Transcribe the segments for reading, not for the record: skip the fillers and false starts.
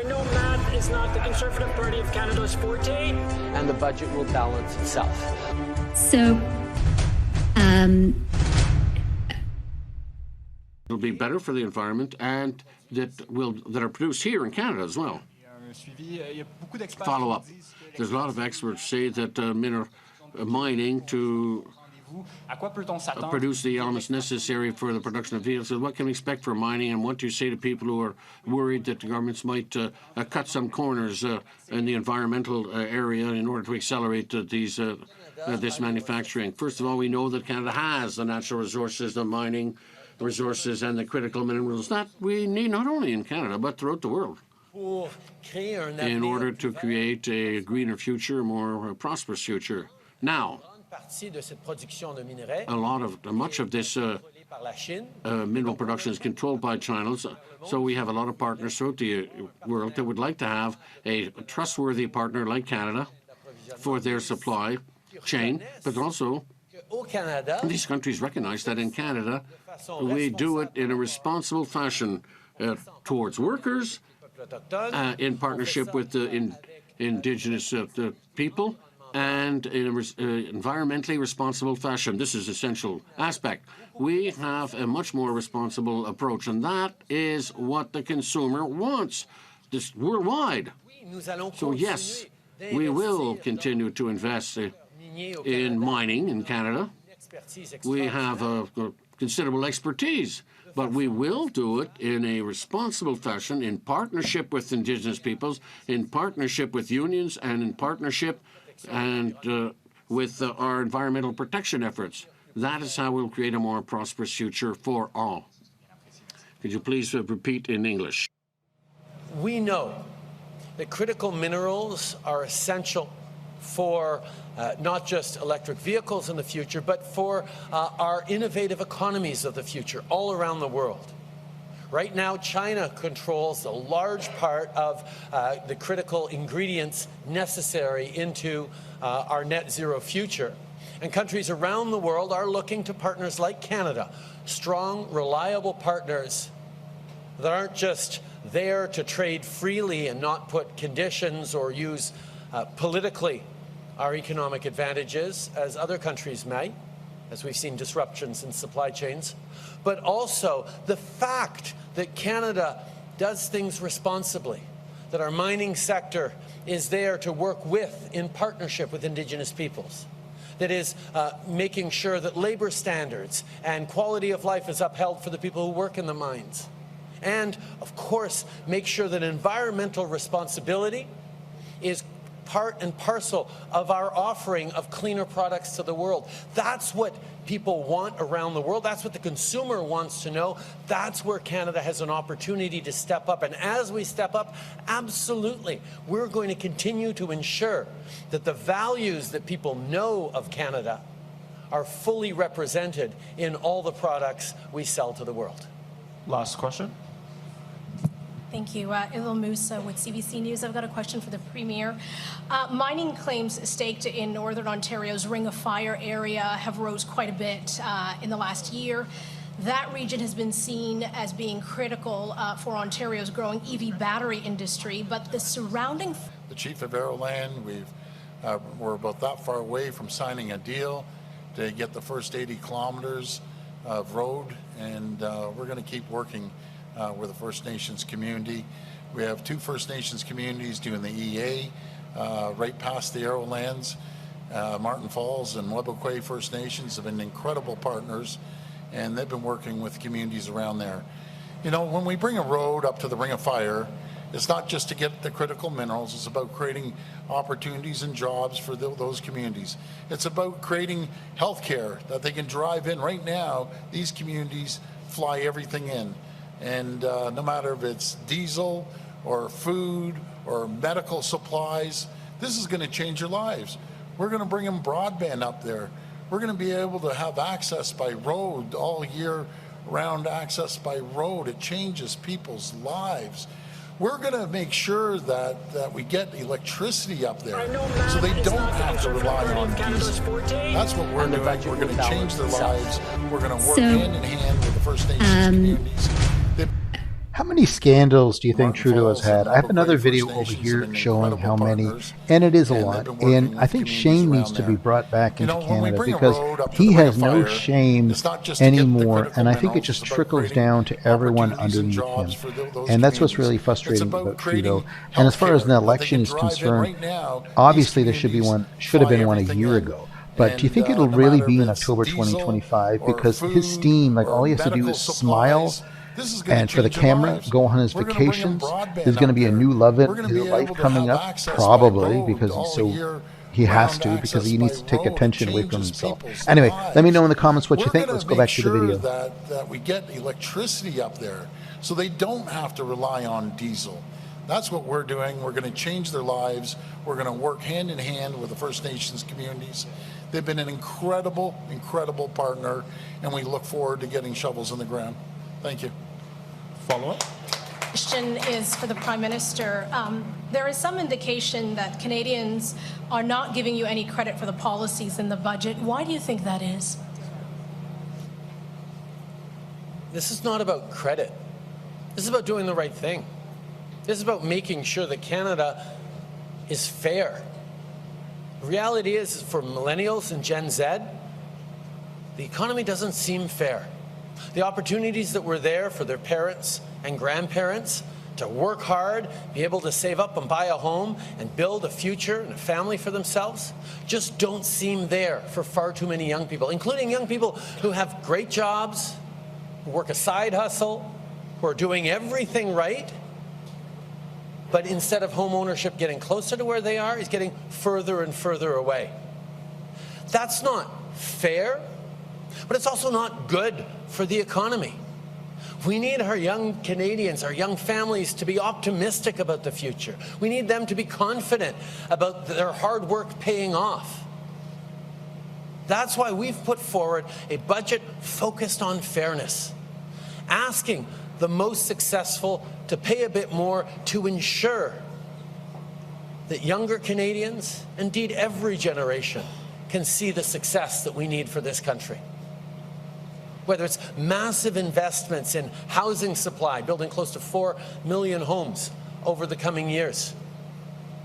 I know math is not the Conservative Party of Canada's forte. And the budget will balance itself. So, it'll be better for the environment, and that are produced here in Canada as well. Follow up. There's a lot of experts say that mining to produce the elements necessary for the production of vehicles. So what can we expect from mining, and what do you say to people who are worried that the governments might cut some corners in the environmental area in order to accelerate this manufacturing? First of all, we know that Canada has the natural resources, the mining resources, and the critical minerals that we need not only in Canada but throughout the world in order to create a greener future, a more prosperous future. Now, much of this mineral production is controlled by China, so we have a lot of partners throughout the world that would like to have a trustworthy partner like Canada for their supply chain, but also these countries recognize that in Canada we do it in a responsible fashion towards workers, in partnership with the indigenous people, and in an environmentally responsible fashion. This is an essential aspect. We have a much more responsible approach, and that is what the consumer wants this worldwide. So yes, we will continue to invest in mining in Canada. We have considerable expertise, but we will do it in a responsible fashion, in partnership with Indigenous peoples, in partnership with unions, and in partnership with our environmental protection efforts. That is how we'll create a more prosperous future for all. Could you please repeat in English? We know that critical minerals are essential for not just electric vehicles in the future, but for our innovative economies of the future all around the world. Right now, China controls a large part of the critical ingredients necessary into our net zero future. And countries around the world are looking to partners like Canada, strong, reliable partners that aren't just there to trade freely and not put conditions or use politically our economic advantages, as other countries may, as we've seen disruptions in supply chains, but also the fact that Canada does things responsibly, that our mining sector is there to work with, in partnership with Indigenous peoples, that is making sure that labor standards and quality of life is upheld for the people who work in the mines. And, of course, make sure that environmental responsibility is part and parcel of our offering of cleaner products to the world. That's what people want around the world. That's what the consumer wants to know. That's where Canada has an opportunity to step up. And as we step up, absolutely, we're going to continue to ensure that the values that people know of Canada are fully represented in all the products we sell to the world. Last question. Thank you. Ilil Musa with CBC News. I've got a question for the Premier. Mining claims staked in Northern Ontario's Ring of Fire area have rose quite a bit in the last year. That region has been seen as being critical for Ontario's growing EV battery industry, but the surrounding... The Chief of Aeroland, we're about that far away from signing a deal to get the first 80 kilometers of road, and we're going to keep working with the First Nations community. We have 2 First Nations communities doing the EA right past the Aerolands. Martin Falls and Webequie First Nations have been incredible partners, and they've been working with communities around there. You know, when we bring a road up to the Ring of Fire, it's not just to get the critical minerals, it's about creating opportunities and jobs for those communities. It's about creating healthcare that they can drive in. Right now, these communities fly everything in. And no matter if it's diesel or food or medical supplies, this is going to change your lives. We're going to bring them broadband up there. We're going to be able to have access by road all year round, access by road. It changes people's lives. We're going to make sure that we get electricity up there so they don't have to rely on diesel. That's what we're doing. We're going to change their lives. We're going to work hand in hand with the First Nations communities. How many scandals do you think Martin Trudeau has Falls and had? I have Level another Creek video First over Nations have here been showing incredible how many, partners, and it is a and they've lot. been working And I with think communities shame needs around to be there. brought back You into know, when we Canada bring a because road up to he the Ring has of no Fire, shame it's not just to get the anymore. critical And I think it minerals, just it's about trickles creating down to everyone opportunities and underneath him. jobs for those And that's what's communities. really It's frustrating about about creating Trudeau. And as far as an healthcare that they election can is drive in concerned, right now. obviously These there should be communities one, should have fly been one a everything year in. ago. But do you And think it'll no really matter be if in it's October diesel 2025? or Because his food steam, like or all he has to do medical is smile supplies, this is gonna and for the change their camera, lives. go on his We're gonna bring them vacations. broadband There's going to up be a there. new love We're gonna his be life able to coming have up, access by probably road because he's all so year he has round to because he access needs to by take road. It attention away from changes himself. people's Anyway, lives. let me know in the comments what you We're think. gonna Let's go make back to the sure video. that we get electricity up there so they don't have to rely on diesel. That's what we're doing. We're going to change their lives. We're going to work hand in hand with the First Nations communities. They've been an incredible, incredible partner, and we look forward to getting shovels in the ground. Thank you. Follow-up? Question is for the Prime Minister. There is some indication that Canadians are not giving you any credit for the policies in the budget. Why do you think that is? This is not about credit. This is about doing the right thing. This is about making sure that Canada is fair. The reality is, for millennials and Gen Z, the economy doesn't seem fair. The opportunities that were there for their parents and grandparents to work hard, be able to save up and buy a home and build a future and a family for themselves just don't seem there for far too many young people, including young people who have great jobs, who work a side hustle, who are doing everything right, but instead of home ownership getting closer to where they are, is getting further and further away. That's not fair, but it's also not good for the economy. We need our young Canadians, our young families to be optimistic about the future. We need them to be confident about their hard work paying off. That's why we've put forward a budget focused on fairness, asking the most successful to pay a bit more to ensure that younger Canadians, indeed every generation, can see the success that we need for this country. Whether it's massive investments in housing supply, building close to 4 million homes over the coming years.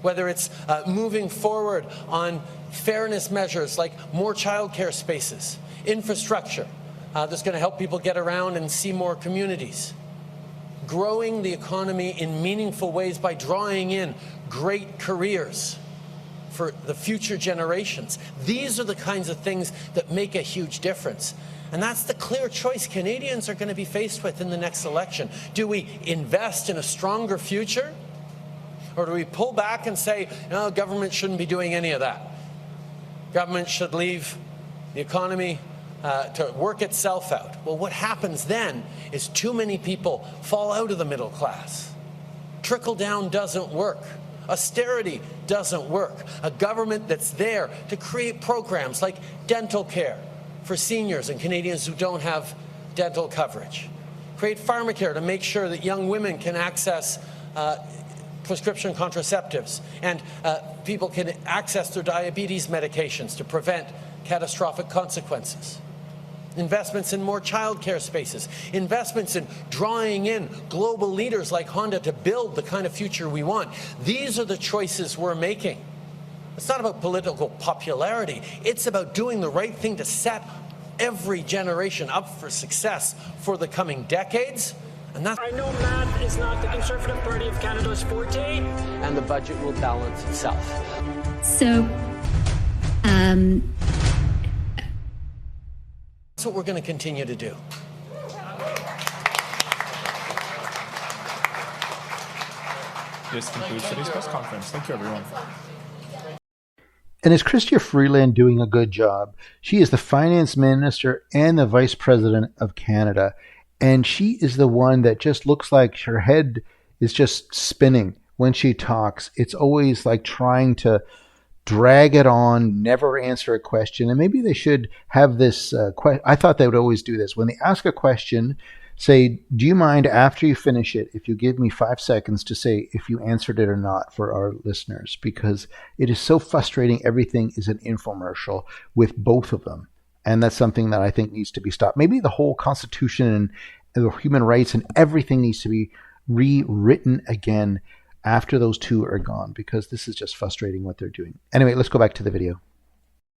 Whether it's moving forward on fairness measures like more childcare spaces, infrastructure that's going to help people get around and see more communities. Growing the economy in meaningful ways by drawing in great careers for the future generations. These are the kinds of things that make a huge difference. And that's the clear choice Canadians are going to be faced with in the next election. Do we invest in a stronger future? Or do we pull back and say, no, government shouldn't be doing any of that? Government should leave the economy to work itself out. Well, what happens then is too many people fall out of the middle class. Trickle down doesn't work. Austerity doesn't work. A government that's there to create programs like dental care for seniors and Canadians who don't have dental coverage. Create pharmacare to make sure that young women can access prescription contraceptives and people can access their diabetes medications to prevent catastrophic consequences. Investments in more childcare spaces, investments in drawing in global leaders like Honda to build the kind of future we want. These are the choices we're making. It's not about political popularity. It's about doing the right thing to set every generation up for success for the coming decades. And that's I know math is not the Conservative Party of Canada's forte. And the budget will balance itself. So, what we're going to continue to do. This concludes today's press conference. Thank you, everyone. And is Chrystia Freeland doing a good job? She is the finance minister and the vice president of Canada. And she is the one that just looks like her head is just spinning when she talks. It's always like trying to drag it on, never answer a question. And maybe they should have this I thought they would always do this. When they ask a question, say, do you mind after you finish it, if you give me 5 seconds to say if you answered it or not for our listeners, because it is so frustrating. Everything is an infomercial with both of them. And that's something that I think needs to be stopped. Maybe the whole Constitution and the human rights and everything needs to be rewritten again after those two are gone, because this is just frustrating what they're doing. Anyway, let's go back to the video.